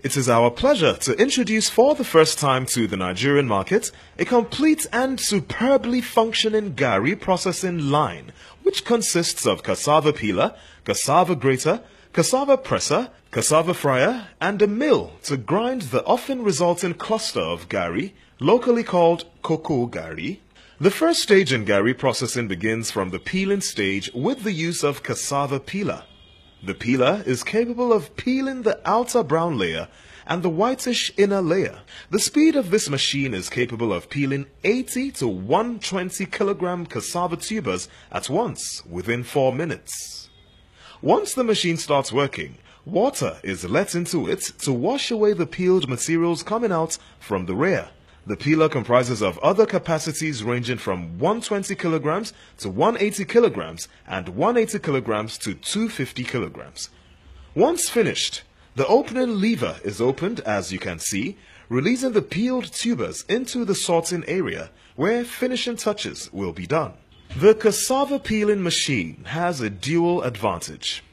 It is our pleasure to introduce for the first time to the Nigerian market a complete and superbly functioning Gari processing line, which consists of cassava peeler, cassava grater, cassava presser, cassava fryer, and a mill to grind the often resulting cluster of Gari, locally called cocoa Gari. The first stage in Gari processing begins from the peeling stage with the use of cassava peeler. The peeler is capable of peeling the outer brown layer and the whitish inner layer. The speed of this machine is capable of peeling 80 to 120 kilogram cassava tubers at once within 4 minutes. Once the machine starts working, water is let into it to wash away the peeled materials coming out from the rear. The peeler comprises of other capacities ranging from 120 kilograms to 180 kilograms and 180 kilograms to 250 kilograms. Once finished, the opening lever is opened, as you can see, releasing the peeled tubers into the sorting area where finishing touches will be done. The cassava peeling machine has a dual advantage.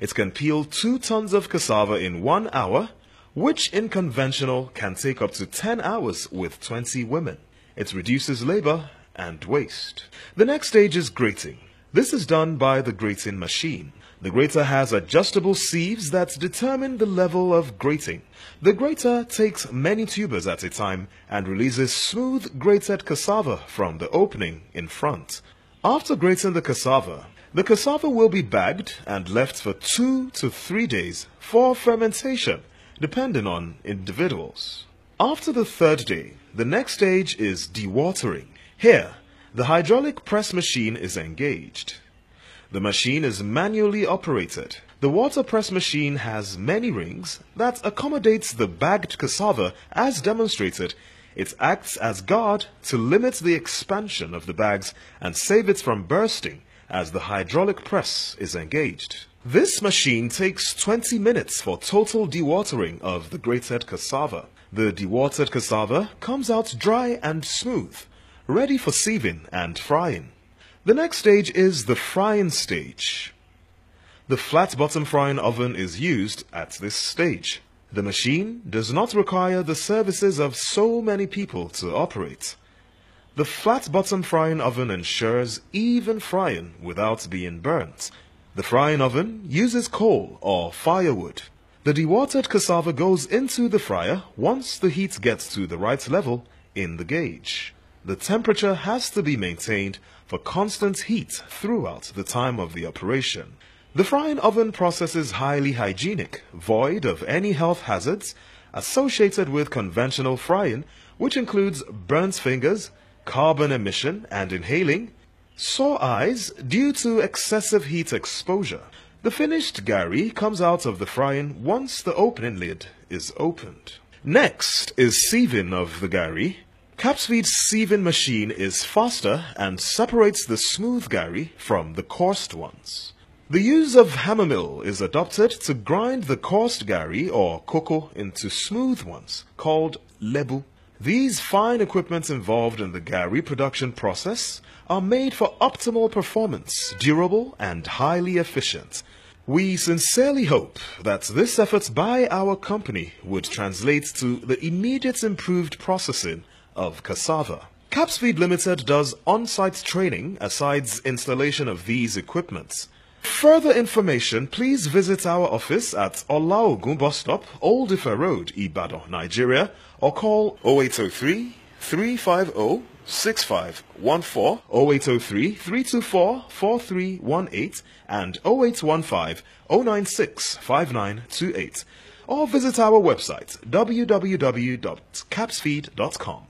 It can peel 2 tons of cassava in 1 hour, which in conventional can take up to 10 hours with 20 women. It reduces labor and waste. The next stage is grating. This is done by the grating machine. The grater has adjustable sieves that determine the level of grating. The grater takes many tubers at a time and releases smooth grated cassava from the opening in front. After grating the cassava will be bagged and left for 2 to 3 days for fermentation, depending on individuals. After the 3rd day, the next stage is dewatering. Here, the hydraulic press machine is engaged. The machine is manually operated. The water press machine has many rings that accommodates the bagged cassava as demonstrated. It acts as guard to limit the expansion of the bags and save it from bursting as the hydraulic press is engaged. This machine takes 20 minutes for total dewatering of the grated cassava. The dewatered cassava comes out dry and smooth, ready for sieving and frying. The next stage is the frying stage. The flat bottom frying oven is used at this stage. The machine does not require the services of so many people to operate. The flat bottom frying oven ensures even frying without being burnt. The frying oven uses coal or firewood. The dewatered cassava goes into the fryer once the heat gets to the right level in the gauge. The temperature has to be maintained for constant heat throughout the time of the operation. The frying oven process is highly hygienic, void of any health hazards associated with conventional frying, which includes burnt fingers, carbon emission and inhaling, sore eyes due to excessive heat exposure. The finished Gari comes out of the frying once the opening lid is opened. Next is sieving of the Gari. Capsfeed's sieving machine is faster and separates the smooth Gari from the coursed ones. The use of hammer mill is adopted to grind the coursed Gari or cocoa into smooth ones, called lebu. These fine equipment involved in the Gari production process are made for optimal performance, durable and highly efficient. We sincerely hope that this effort by our company would translate to the immediate improved processing of cassava. Capsfeed Limited does on-site training aside installation of these equipments. Further information, please visit our office at Olaogun Bus Stop, Old Ife Road, Ibadan, Nigeria, or call 0803 350 6514, 0803 324 4318, and 0815 096 5928, or visit our website www.capsfeed.com.